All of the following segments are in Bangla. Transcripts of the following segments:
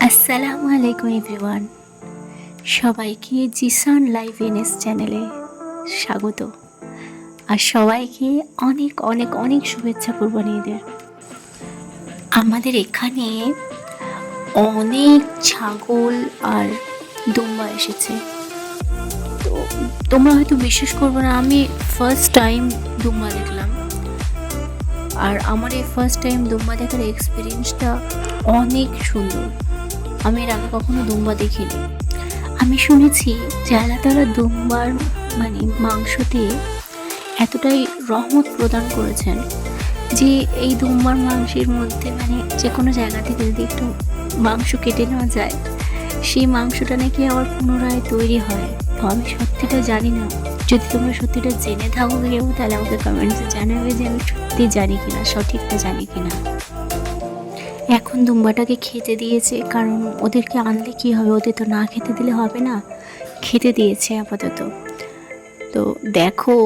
আসসালামু আলাইকুম এভরিওয়ান, সবাইকে জিসান লাইভ এনএস চ্যানেলে স্বাগত। আর সবাইকে অনেক অনেক অনেক শুভেচ্ছা কুরবানি ঈদের। আমাদের এখানে অনেক ছাগল আর দুম্বা এসেছে। তো তোমরা হয়তো বিশ্বাস করবে না, আমি ফার্স্ট টাইম দুম্বা দেখলাম। আর আমার এই ফার্স্ট টাইম দুম্বা দেখার এক্সপিরিয়েন্সটা অনেক সুন্দর। আমি এর আগে কখনো দুম্বা দেখিনি। আমি শুনেছি যে আল্লাহ তাআলা দুম্বার মাংসতে এতটাই রহমত প্রদান করেছেন যে এই দুম্বার মাংসের মধ্যে যে কোনো জায়গা থেকে যদি একটু মাংস কেটে নেওয়া যায়, সেই মাংসটা নাকি আবার পুনরায় তৈরি হয়। তো আমি সত্যিটা জানি না, যদি তোমরা সত্যিটা জেনে থাকো কেউ তাহলে আমাকে কমেন্টসে জানাবে যে আমি সত্যি জানি কিনা, সঠিকটা জানি কিনা। এখন দুম্বাটাকে খেতে দিয়েছে, কারণ ওদেরকে আনলে কি হবে, ওদের তো না খেতে দিলে হবে না, খেতে দিয়েছে আপাতত। তো দেখো,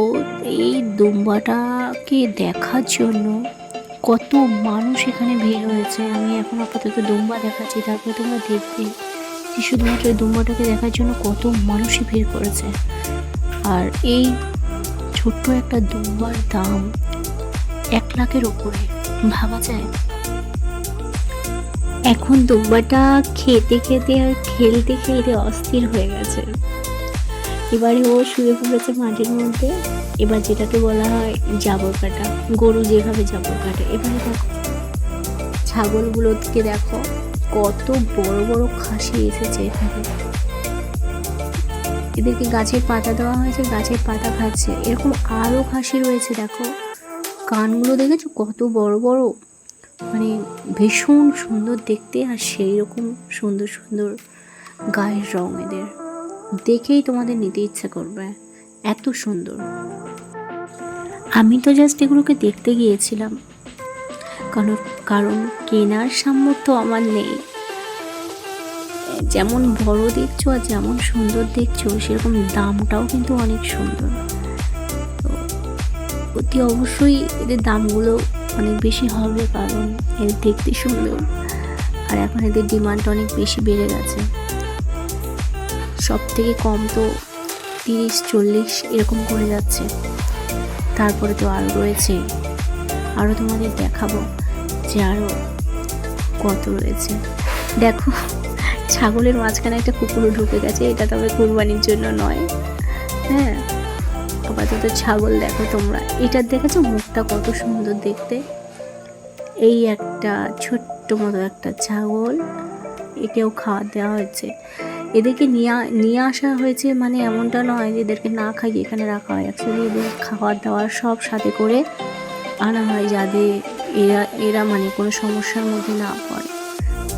এই দুম্বাটাকে দেখার জন্য কত মানুষ এখানে ভিড় হয়েছে। আমি এখন আপাতত দুম্বা দেখাচ্ছি, তারপরে তোমরা দেখবে যে শুধুমাত্র দুম্বাটাকে দেখার জন্য কত মানুষই ভিড় করেছে। আর এই ছোট্ট একটা দুম্বার দাম 1 লাখের ওপরে, ভাবা যায়। এখন দুম্বাটা খেতে খেতে আর খেলতে খেলতে অস্থির হয়ে গেছে। এবারে ও শুয়ে পড়েছে মাটির মধ্যে। এবার যেটাকে বলা হয় জাবর কাটা, গরু যেভাবে জাবর কাটে। এবারে দেখো ছাগলগুলোকে, দেখো কত বড় বড় খাসি এসেছে এখানে। এদেরকে গাছের পাতা দেওয়া হয়েছে, গাছের পাতা খাচ্ছে। এরকম আরও খাসি রয়েছে, দেখো কানগুলো দেখেছো কত বড় বড়, ভীষণ সুন্দর দেখতে। আর সেই রকম সুন্দর সুন্দর গায়ের রং, এদের দেখেই তোমাদের নিতে ইচ্ছা করবে, এত সুন্দর। আমি তো জাস্ট এগুলোকে দেখতে গিয়েছিলাম, কারণ কেনার সামর্থ্য আমার নেই। যেমন বড় দেখছো আর যেমন সুন্দর দেখছো, সেরকম দামটাও কিন্তু অনেক সুন্দর। তো অতি অবশ্যই এদের দামগুলো অনেক বেশি হবে, কারণ এদের দেখতে সুন্দর। আর এখন এদের ডিমান্ড অনেক বেশি বেড়ে গেছে। সব থেকে কম তো 30-40 এরকম করে যাচ্ছে। তারপরে তো আরও রয়েছে, আরও তোমাদের দেখাবো যে আরও কত রয়েছে। দেখো ছাগলের মাঝখানে একটা কুকুরও ঢুকে গেছে। এটা তবে কুরবানির জন্য নয়। হ্যাঁ, আপাতত ছাগল দেখো তোমরা। এটার দেখেছো মুখটা কত সুন্দর দেখতে। এই একটা ছোট্ট মতো একটা ছাগল, একেও খাওয়া দেওয়া হয়েছে। এদেরকে নিয়ে আসা হয়েছে, এমনটা নয় যে এদেরকে না খাইয়ে এখানে রাখা হয়। অ্যাকচুয়ালি এদের খাওয়ার দাওয়ার সব সাথে করে আনা হয়, যাতে এরা কোনো সমস্যার মধ্যে না পড়ে।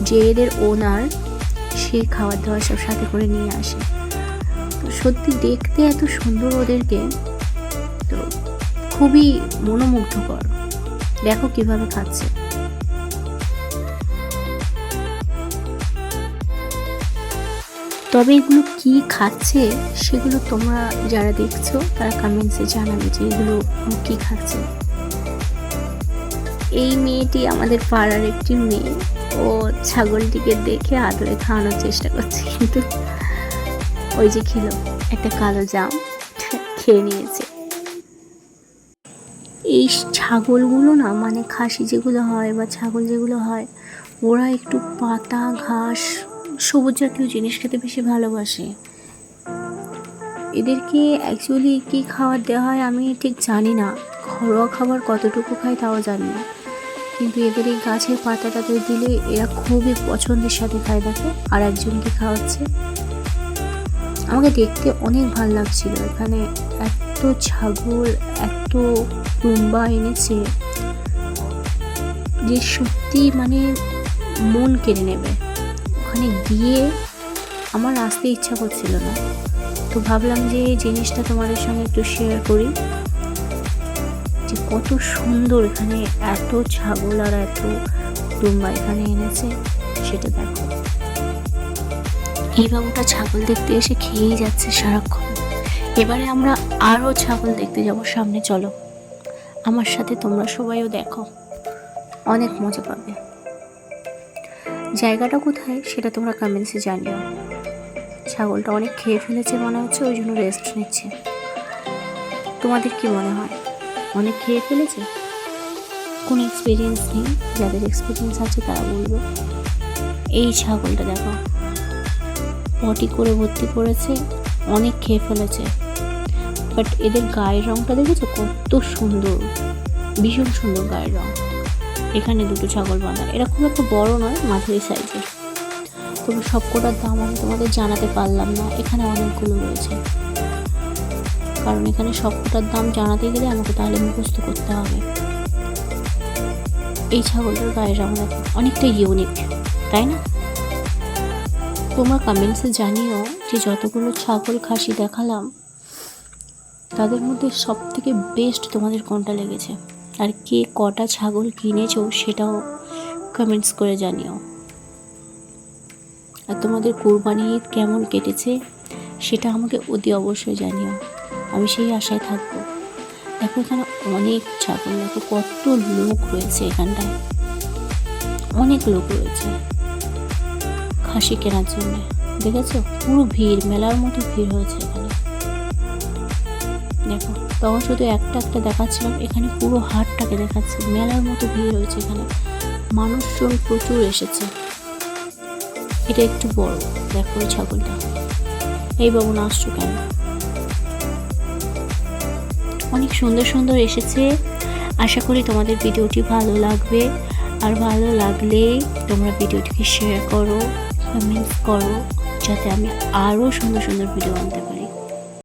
যে এদের ওনার, সে খাওয়ার দাওয়ার সব সাথে করে নিয়ে আসে। তো সত্যি দেখতে এত সুন্দর ওদেরকে, তো খুবই মনোমুগ্ধকর। দেখো কিভাবে খাচ্ছে। তবে এগুলো কি খাচ্ছে সেগুলো তোমরা যারা দেখছো তারা কমেন্টসে জানাবে যে এগুলো কি খাচ্ছে। এই মেয়েটি আমাদের পাড়ার একটি মেয়ে, ও ছাগলটিকে দেখে আদরে খাওয়ানোর চেষ্টা করছে, কিন্তু ওই যে খেলো একটা কালো জাম, খেয়ে নিয়েছে। এই ছাগলগুলো না, খাসি যেগুলো হয় বা ছাগল যেগুলো হয়, ওরা একটু পাতা ঘাস সবুজ জাতীয় জিনিস খেতে বেশি ভালোবাসে। এদেরকে অ্যাকচুয়ালি কী খাবার দেওয়া হয় আমি ঠিক জানি না, ঘরোয়া খাবার কতটুকু খায় তাও জানি না, কিন্তু এদের এই গাছের পাতা টাতে দিলে এরা খুবই পছন্দের সাথে খায়। দেখো আর একজনকে খাওয়াচ্ছে। আমাকে দেখতে অনেক ভালো লাগছিল। এখানে এত ছাগল, এত দুম্বা এনেছে যে সত্যি মন কেড়ে নেবে। ওখানে গিয়ে আমার আসতে ইচ্ছা করছিল না, তো ভাবলাম যে এই জিনিসটা তোমাদের সঙ্গে একটু শেয়ার করি, যে কত সুন্দর এখানে এত ছাগল আর এত দুম্বা এখানে এনেছে, সেটা দেখো। এই বাবুটা ছাগল দেখতে এসে খেয়েই যাচ্ছে সারাক্ষণ। এবারে আমরা আরও ছাগল দেখতে যাব সামনে, চলো আমার সাথে তোমরা সবাইও দেখো, অনেক মজা পাবে। জায়গাটা কোথায় সেটা তোমরা কমেন্টসে জানিও। ছাগলটা অনেক খেয়ে ফেলেছে মনে হচ্ছে, ওই জন্য রেস্ট নিচ্ছে। তোমাদের কি মনে হয় অনেক খেয়ে ফেলেছে? কোনো এক্সপিরিয়েন্স নেই, যাদের এক্সপিরিয়েন্স আছে তারা বলবো। এই ছাগলটা দেখো পটি করে ভর্তি করেছে, অনেক খেয়ে ফেলেছে। বাট এদের গায়ের রঙটা দেখেছো কত সুন্দর, ভীষণ সুন্দর গায়ের রঙ। এখানে দুটো ছাগল বাঁধা, এরা খুব একটা বড় নয়, মাঝারি সাইজের। তবে সবকটার দাম আমি তোমাদের জানাতে পারলাম না, এখানে অনেকগুলো রয়েছে, কারণ এখানে সবকটার দাম জানাতে গেলে আমাকে তাহলে মুখস্থ করতে হবে। এই ছাগলটার গায়ের রঙ দেখো অনেকটা ইউনিক, তাই না? তোমরা কমেন্টসে জানিও যে যতগুলো ছাগল খাসি দেখালাম তাদের মধ্যে সব থেকে বেস্ট তোমাদের কোনটা লেগেছে, আর কে কটা ছাগল কিনেছো সেটাও কমেন্টস করে জানিও। আর তোমাদের কুরবানি ঈদ কেমন কেটেছে সেটা আমাকে অতি অবশ্যই জানিও, আমি সেই আশায় থাকবো। দেখো এখানে অনেক ছাগল, দেখো কত লোক রয়েছে, এখানটায় অনেক লোক রয়েছে খাসি কেনার জন্য। দেখেছো পুরো ভিড়, মেলার মতো ভিড় হয়েছে এখানে। দেখো তখন শুধু একটা একটা দেখাচ্ছিলাম, এখানে পুরো হাটটাকে দেখাচ্ছে, মেলার মতো ভিড় হয়েছে এখানে, মানুষজন প্রচুর এসেছে। এটা একটু বড়, দেখো ওই ছাগলটা। এই বাবু না আসছো কেন? অনেক সুন্দর সুন্দর এসেছে। আশা করি তোমাদের ভিডিওটি ভালো লাগবে, আর ভালো লাগলে তোমরা ভিডিওটিকে শেয়ার করো, কমেন্টস করো, যাতে আমি আরও সুন্দর সুন্দর ভিডিও আনতে পারি।